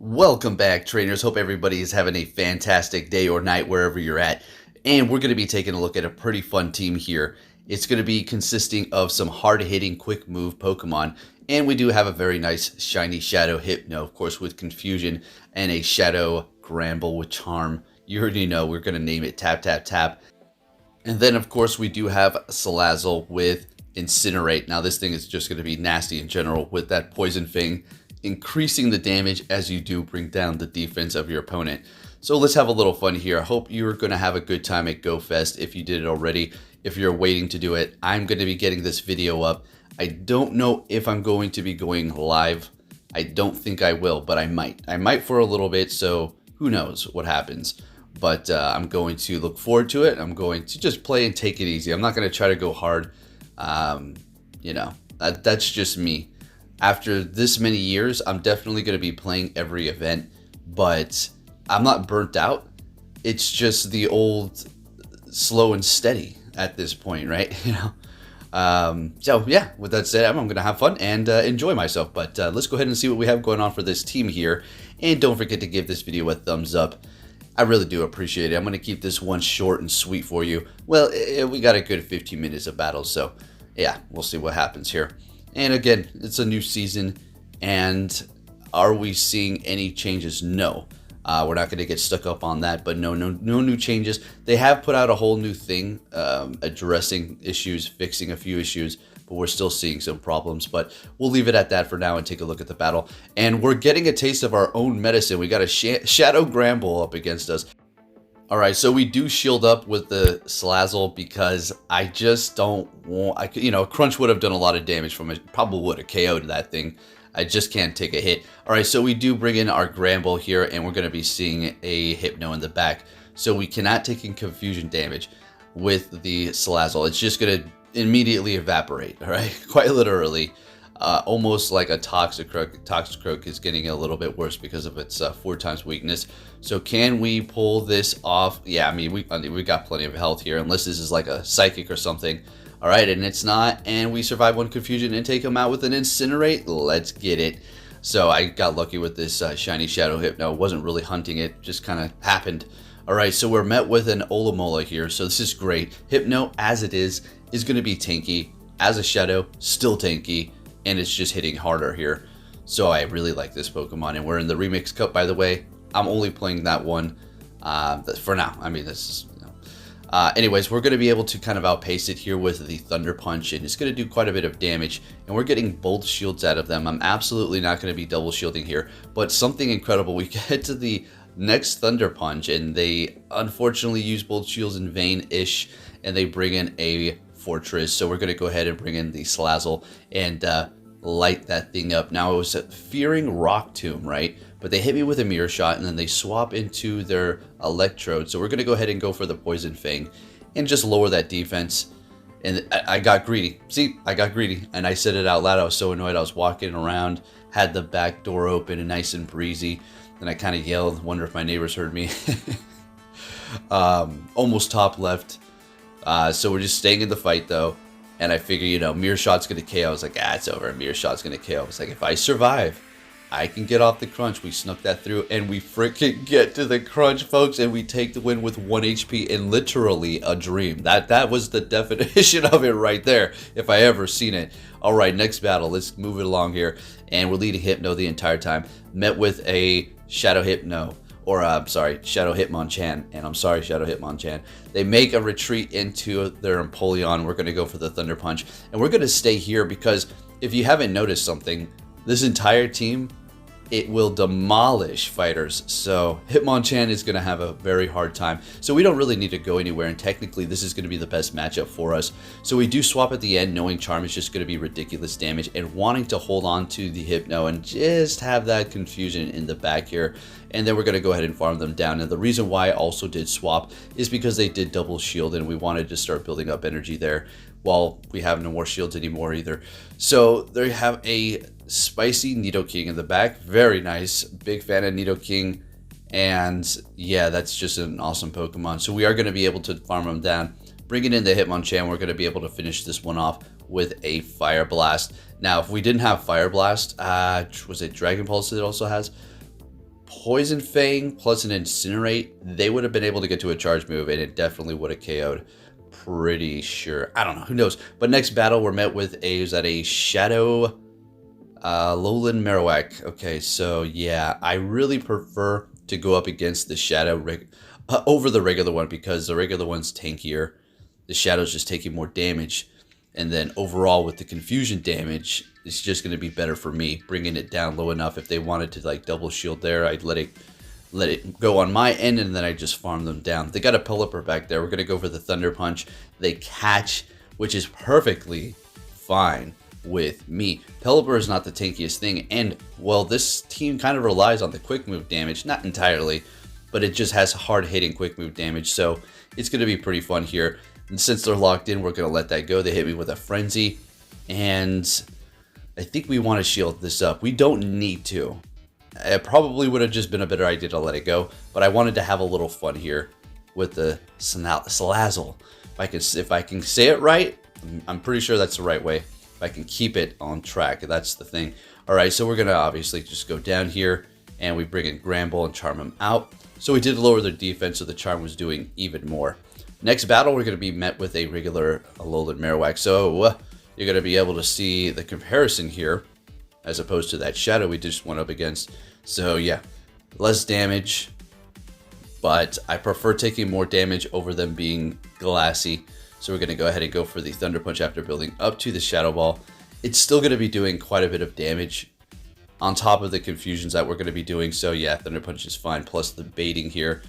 Welcome back, trainers. Hope everybody is having a fantastic day or night wherever you're at. And we're going to be taking a look at a pretty fun team here. It's going to be consisting of some hard-hitting, quick-move Pokemon. And we do have a very nice shiny Shadow Hypno, of course, with Confusion, and a Shadow Gramble with Charm. You already know we're going to name it Tap Tap Tap. And then, of course, we do have Salazzle with Incinerate. Now, this thing is just going to be nasty in general with that Poison Fang, increasing the damage as you do bring down the defense of your opponent. So let's have a little fun here. I hope you're going to have a good time at GoFest if you did it already. If you're waiting to do it, I'm going to be getting this video up. I don't know if I'm going to be going live. I don't think I will, but I might. I might for a little bit, so who knows what happens. But I'm going to look forward to it. I'm going to just play and take it easy. I'm not going to try to go hard. That's just me. After this many years, I'm definitely going to be playing every event, but I'm not burnt out. It's just the old slow and steady at this point, right? So yeah, with that said, I'm going to have fun and enjoy myself, but let's go ahead and see what we have going on for this team here. And don't forget to give this video a thumbs up. I really do appreciate it. I'm going to keep this one short and sweet for you. Well, we got a good 15 minutes of battle, so yeah, we'll see what happens here. And again, it's a new season, and are we seeing any changes? No. We're not going to get stuck up on that, but no new changes. They have put out a whole new thing addressing issues, fixing a few issues, but we're still seeing some problems. But we'll leave it at that for now and take a look at the battle. And we're getting a taste of our own medicine. We got a Shadow Gramble up against us. Alright, so we do shield up with the Salazzle because I just don't want... Crunch would have done a lot of damage from it. Probably would have KO'd that thing. I just can't take a hit. Alright, so we do bring in our Gramble here, and we're going to be seeing a Hypno in the back. So we cannot take in Confusion damage with the Salazzle. It's just going to immediately evaporate, alright? Quite literally. Almost like a Toxicroak. Toxicroak is getting a little bit worse because of its 4 times weakness. So can we pull this off? Yeah, I mean, we got plenty of health here, unless this is like a Psychic or something. All right, and it's not, and we survive one Confusion and take him out with an Incinerate. Let's get it. So I got lucky with this shiny Shadow Hypno. Wasn't really hunting it, just kind of happened. All right, so we're met with an Olamola here, so this is great. Hypno, as it is going to be tanky. As a Shadow, still tanky. And it's just hitting harder here. So I really like this Pokemon. And we're in the Remix Cup, by the way. I'm only playing that one for now. I mean, this is... anyways, we're going to be able to kind of outpace it here with the Thunder Punch. And it's going to do quite a bit of damage. And we're getting both shields out of them. I'm absolutely not going to be double shielding here. But something incredible. We get to the next Thunder Punch. And they unfortunately use both shields in vain-ish. And they bring in a Fortress, so we're going to go ahead and bring in the Salazzle and light that thing up. Now, it was fearing Rock Tomb, right? But they hit me with a Mirror Shot, and then they swap into their Electrode. So we're going to go ahead and go for the Poison Fang and just lower that defense. And I got greedy. See, I got greedy, and I said it out loud. I was so annoyed. I was walking around, had the back door open and nice and breezy. Then I kind of yelled, wonder if my neighbors heard me. Almost top left. So we're just staying in the fight, though. And I figure, Mirror Shot's going to KO. I was like, it's over. Mirror Shot's going to KO. I was like, if I survive, I can get off the Crunch. We snuck that through, and we freaking get to the Crunch, folks. And we take the win with 1 HP and literally a dream. That was the definition of it right there, if I ever seen it. All right, next battle. Let's move it along here. And we're leading Hypno the entire time. Met with a Shadow Hypno. Or, I'm sorry, Shadow Hitmonchan. And I'm sorry, Shadow Hitmonchan. They make a retreat into their Empoleon. We're going to go for the Thunder Punch. And we're going to stay here because if you haven't noticed something, this entire team, it will demolish fighters. So Hitmonchan is going to have a very hard time. So we don't really need to go anywhere. And technically, this is going to be the best matchup for us. So we do swap at the end, knowing Charm is just going to be ridiculous damage. And wanting to hold on to the Hypno and just have that Confusion in the back here. And then we're going to go ahead and farm them down. And the reason why I also did swap is because they did double shield. And we wanted to start building up energy there. While we have no more shields anymore either. So they have a spicy Nidoking in the back. Very nice. Big fan of Nidoking. And yeah, that's just an awesome Pokemon. So we are going to be able to farm them down. Bringing in the Hitmonchan, we're going to be able to finish this one off with a Fire Blast. Now, if we didn't have Fire Blast, was it Dragon Pulse that it also has? Poison Fang plus an Incinerate, they would have been able to get to a charge move, and it definitely would have KO'd. Pretty sure. I don't know. Who knows? But next battle, we're met with a Shadow Lowland Marowak. Okay, so yeah, I really prefer to go up against the Shadow over the regular one because the regular one's tankier. The Shadow's just taking more damage. And then overall with the confusion damage, it's just going to be better for me, bringing it down low enough. If they wanted to like double shield there, I'd let it go on my end, and then I just farm them down. They got a Pelipper back there. We're going to go for the Thunder Punch. They catch, which is perfectly fine with me. Pelipper is not the tankiest thing, and well, this team kind of relies on the quick move damage, not entirely, but it just has hard hitting quick move damage, so it's going to be pretty fun here. And since they're locked in, we're going to let that go. They hit me with a Frenzy, and I think we want to shield this up. We don't need to. It probably would have just been a better idea to let it go, but I wanted to have a little fun here with the Salazzle. If I can say it right, I'm pretty sure that's the right way. If I can keep it on track, that's the thing. All right, so we're going to obviously just go down here, and we bring in Gramble and charm him out. So we did lower their defense, so the charm was doing even more. Next battle, we're going to be met with a regular Alolan Marowak. So you're going to be able to see the comparison here as opposed to that Shadow we just went up against. So yeah, less damage, but I prefer taking more damage over them being glassy. So we're going to go ahead and go for the Thunder Punch after building up to the Shadow Ball. It's still going to be doing quite a bit of damage on top of the confusions that we're going to be doing. So yeah, Thunder Punch is fine, plus the baiting here.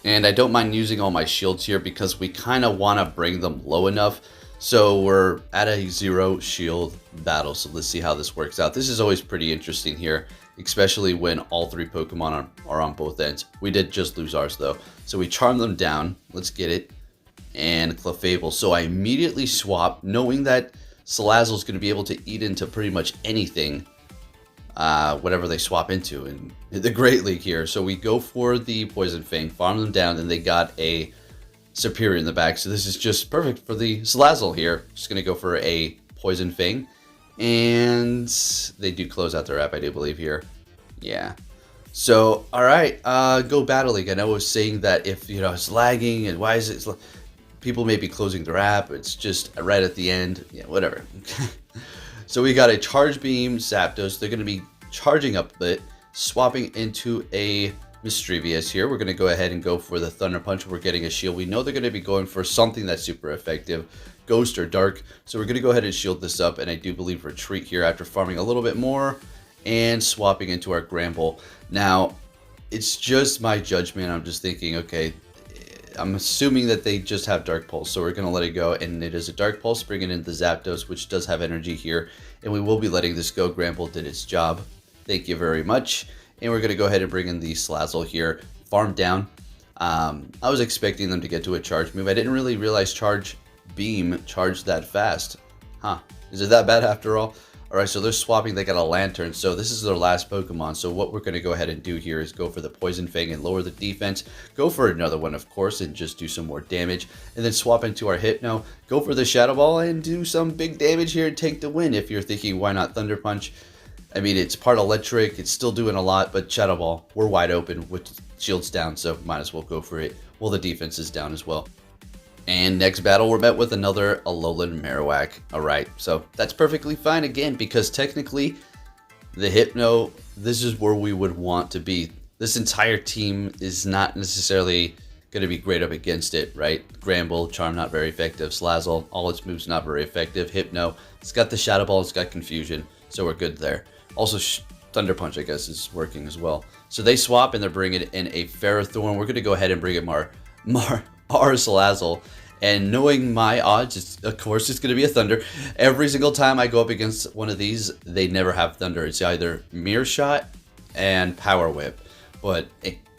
And I don't mind using all my shields here because we kind of want to bring them low enough. So we're at a 0 shield battle. So let's see how this works out. This is always pretty interesting here, especially when all 3 Pokemon are on both ends. We did just lose ours though. So we charm them down. Let's get it. And Clefable. So I immediately swap, knowing that Salazzle is going to be able to eat into pretty much anything, whatever they swap into in the Great League here. So we go for the Poison Fang, farm them down, and they got a Superior in the back. So this is just perfect for the Salazzle here. Just going to go for a Poison Fang. And they do close out their app, I do believe here. Yeah. So, all right, go Battle League. I know I was saying that if, you know, it's lagging and why is it... People may be closing their app. It's just right at the end. Yeah, whatever. So we got a Charge Beam Zapdos. They're going to be charging up a bit, swapping into a Mischievous here. We're going to go ahead and go for the Thunder Punch. We're getting a shield. We know they're going to be going for something that's super effective, Ghost or Dark. So we're going to go ahead and shield this up, and I do believe Retreat here after farming a little bit more and swapping into our Gramble. Now, it's just my judgment. I'm just thinking, okay, I'm assuming that they just have Dark Pulse, so we're going to let it go, and it is a Dark Pulse, bringing in the Zapdos, which does have energy here, and we will be letting this go. Gramble did its job. Thank you very much. And we're going to go ahead and bring in the Salazzle here, farm down. I was expecting them to get to a charge move. I didn't really realize Charge Beam charged that fast. Huh, is it that bad after all? Alright, so they're swapping, they got a Lantern, so this is their last Pokemon. So what we're going to go ahead and do here is go for the Poison Fang and lower the defense. Go for another one, of course, and just do some more damage. And then swap into our Hypno, go for the Shadow Ball, and do some big damage here and take the win. If you're thinking, why not Thunder Punch? I mean, it's part electric, it's still doing a lot, but Shadow Ball, we're wide open with shields down, so might as well go for it. Well, the defense is down as well. And next battle, we're met with another Alolan Marowak. Alright, so that's perfectly fine again, because technically, the Hypno, this is where we would want to be. This entire team is not necessarily going to be great up against it, right? Gramble, Charm, not very effective. Salazzle, all its moves not very effective. Hypno, it's got the Shadow Ball, it's got Confusion, so we're good there. Also, Thunder Punch, I guess, is working as well. So they swap, and they're bringing in a Ferrothorn. We're going to go ahead and bring in our Salazzle, and knowing my odds, of course it's going to be a Thunder. Every single time I go up against one of these, they never have Thunder. It's either Mirror Shot and Power Whip, but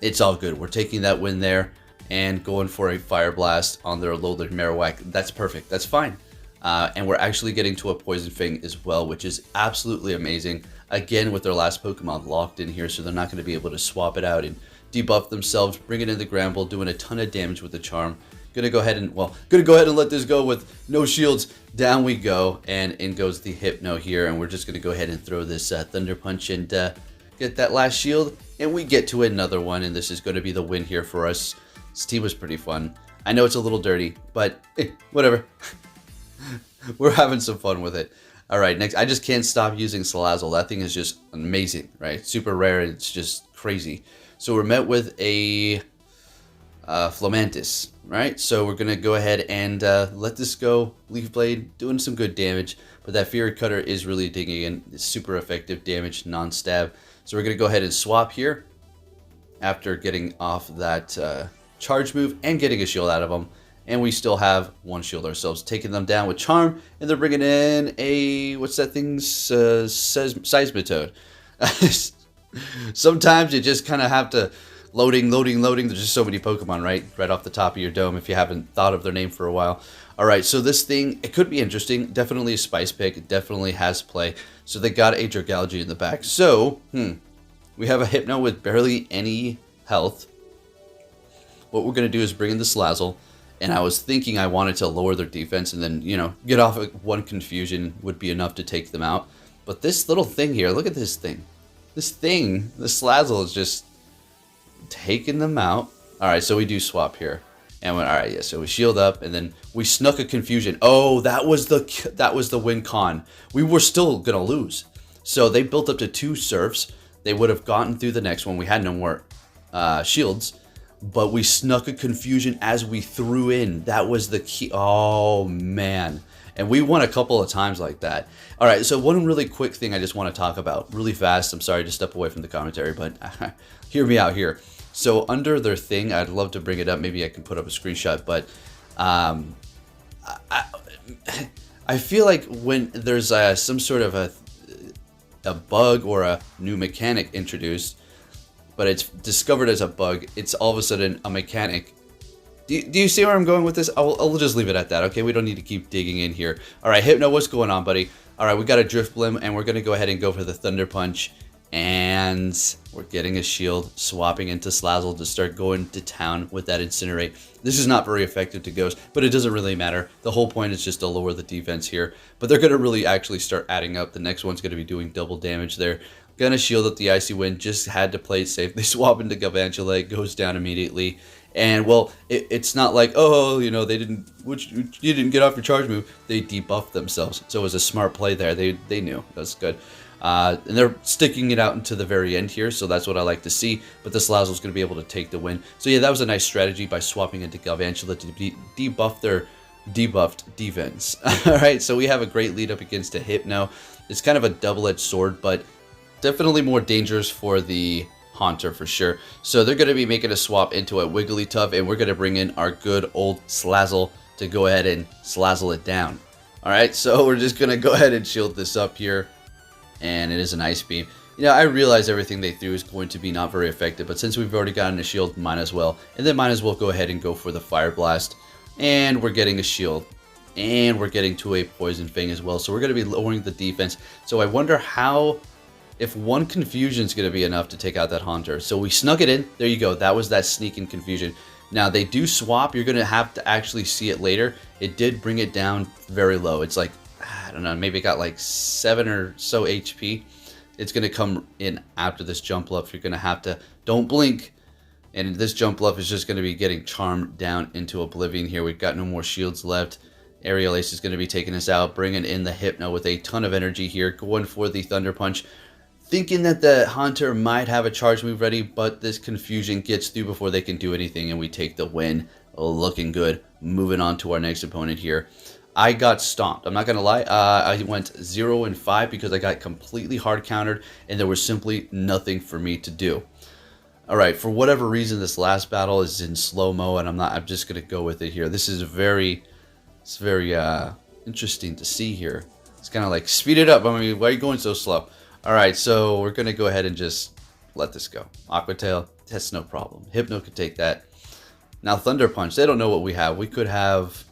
it's all good. We're taking that win there and going for a Fire Blast on their Alolan Marowak. That's perfect. That's fine. And we're actually getting to a Poison Fang as well, which is absolutely amazing. Again, with their last Pokemon locked in here, so they're not going to be able to swap it out and debuff themselves, bring it in the Gramble, doing a ton of damage with the Charm. Gonna go ahead and let this go with no shields. Down we go, and in goes the Hypno here, and we're just gonna go ahead and throw this Thunder Punch and gonna get that last shield, and we get to another one, and this is going to be the win here for us. This team was pretty fun. I know it's a little dirty, but whatever. We're having some fun with it. All right, next, I just can't stop using Salazzle. That thing is just amazing, right? Super rare, it's just crazy. So we're met with a Flamantis, right? So we're gonna go ahead and let this go. Leaf Blade doing some good damage, but that Fury Cutter is really digging in. It's super effective damage, non-stab. So we're gonna go ahead and swap here after getting off that charge move and getting a shield out of them. And we still have one shield ourselves, taking them down with Charm, and they're bringing in a, what's that thing, Seismitoad. Sometimes you just kind of have to loading. There's just so many Pokemon, right off the top of your dome if you haven't thought of their name for a while. All right, so this thing, it could be interesting. Definitely a spice pick. It definitely has play. So they got a Dragalge in the back. So, we have a Hypno with barely any health. What we're going to do is bring in the Salazzle. And I was thinking I wanted to lower their defense and then, you know, get off of one confusion would be enough to take them out. But this little thing here, look at this thing. This thing, the Salazzle is just taking them out. All right, so we do swap here. And all right, yeah, so we shield up and then we snuck a confusion. Oh, that was the win con. We were still going to lose. So they built up to 2 Surfs. They would have gotten through the next one. We had no more shields. But we snuck a confusion as we threw in. That was the key. Oh, man. And we won a couple of times like that. All right, so one really quick thing I just want to talk about really fast. I'm sorry to step away from the commentary, but hear me out here. So under their thing, I'd love to bring it up. Maybe I can put up a screenshot. But I feel like when there's some sort of a bug or a new mechanic introduced, but it's discovered as a bug, it's all of a sudden a mechanic. Do you see where I'm going with this? I'll just leave it at that, okay? We don't need to keep digging in here. All right, Hypno, what's going on, buddy? All right, we got a Drift Blim, and we're going to go ahead and go for the Thunder Punch. And we're getting a shield, swapping into Salazzle to start going to town with that Incinerate. This is not very effective to Ghost, but it doesn't really matter. The whole point is just to lower the defense here. But they're going to really actually start adding up. The next one's going to be doing double damage there. Gonna shield up the Icy Wind, just had to play it safe. They swap into Galvantula, it goes down immediately. And, well, it's not like, oh, you know, you didn't get off your charge move. They debuffed themselves. So it was a smart play there. They knew. That's good. And they're sticking it out into the very end here, so that's what I like to see. But the Salazzle's going to be able to take the win. So, yeah, that was a nice strategy by swapping into Galvantula to debuff their debuffed defense. All right, so we have a great lead up against a Hypno. It's kind of a double-edged sword, but definitely more dangerous for the Haunter for sure. So they're going to be making a swap into a Wigglytuff, and we're going to bring in our good old Salazzle to go ahead and Salazzle it down. Alright, so we're just going to go ahead and shield this up here, and it is an Ice Beam. You know, I realize everything they threw is going to be not very effective, but since we've already gotten a shield, might as well. And then might as well go ahead and go for the Fire Blast. And we're getting a shield. And we're getting to a Poison Fang as well. So we're going to be lowering the defense. So I wonder how... if one confusion is going to be enough to take out that Haunter. So we snuck it in. There you go. That was that sneaking confusion. Now they do swap. You're going to have to actually see it later. It did bring it down very low. It's like, I don't know, maybe it got like 7 or so HP. It's going to come in after this jump up. You're going to have to, don't blink. And this jump up is just going to be getting charmed down into oblivion here. We've got no more shields left. Aerial Ace is going to be taking us out, bringing in the Hypno with a ton of energy here, going for the Thunder Punch. Thinking that the Haunter might have a charge move ready, but this confusion gets through before they can do anything, and we take the win. Looking good. Moving on to our next opponent here. I got stomped. I'm not going to lie. I went 0-5 because I got completely hard countered, and there was simply nothing for me to do. All right, for whatever reason, this last battle is in slow-mo, and I'm just going to go with it here. This is very interesting to see here. It's kind of like, speed it up. I mean, why are you going so slow? All right, so we're going to go ahead and just let this go. Aqua Tail, that's no problem. Hypno could take that. Now, Thunder Punch, they don't know what we have. We could have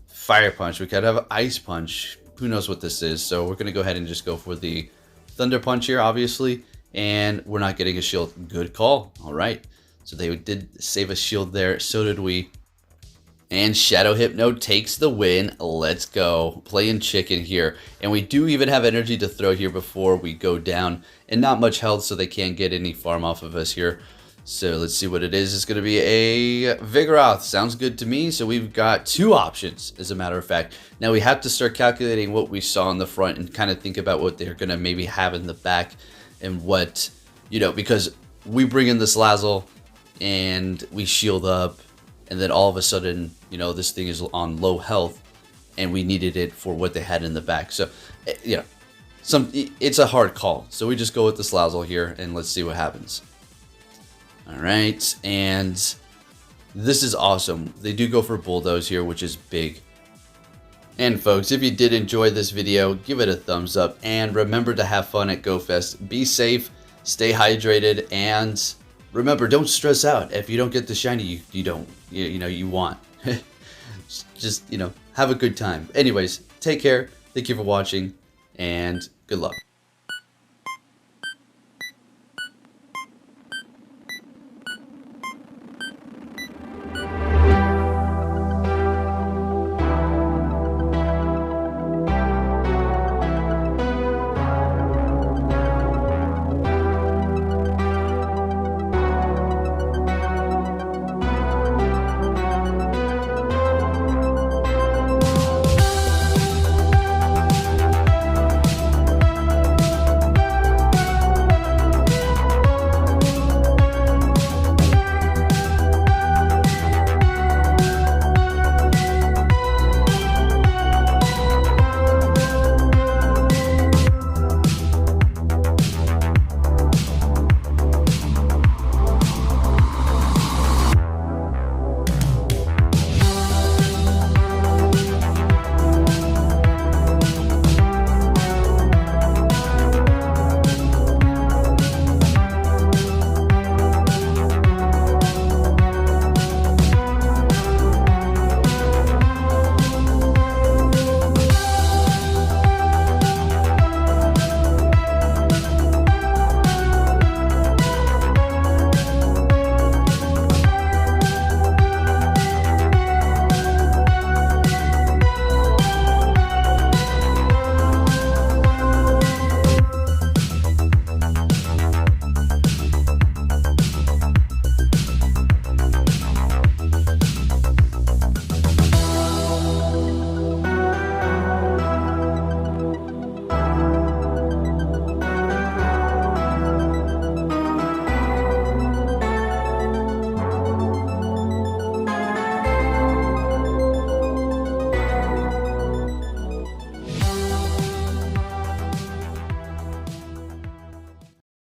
Fire Punch. We could have Ice Punch. Who knows what this is? So we're going to go ahead and just go for the Thunder Punch here, obviously. And we're not getting a shield. Good call. All right. So they did save a shield there. So did we. And Shadow Hypno takes the win. Let's go. Playing chicken here. And we do even have energy to throw here before we go down. And not much health, so they can't get any farm off of us here. So let's see what it is. It's going to be a Vigoroth. Sounds good to me. So we've got 2 options, as a matter of fact. Now we have to start calculating what we saw in the front and kind of think about what they're going to maybe have in the back. And what, you know, because we bring in this Salazzle and we shield up. And then all of a sudden, you know, this thing is on low health, and we needed it for what they had in the back. So, you know, it's a hard call. So we just go with the Salazzle here, and let's see what happens. All right, and this is awesome. They do go for Bulldoze here, which is big. And folks, if you did enjoy this video, give it a thumbs up, and remember to have fun at GoFest. Be safe, stay hydrated, and remember, don't stress out if you don't get the shiny you want. Just, you know, have a good time. Anyways, take care. Thank you for watching, and good luck.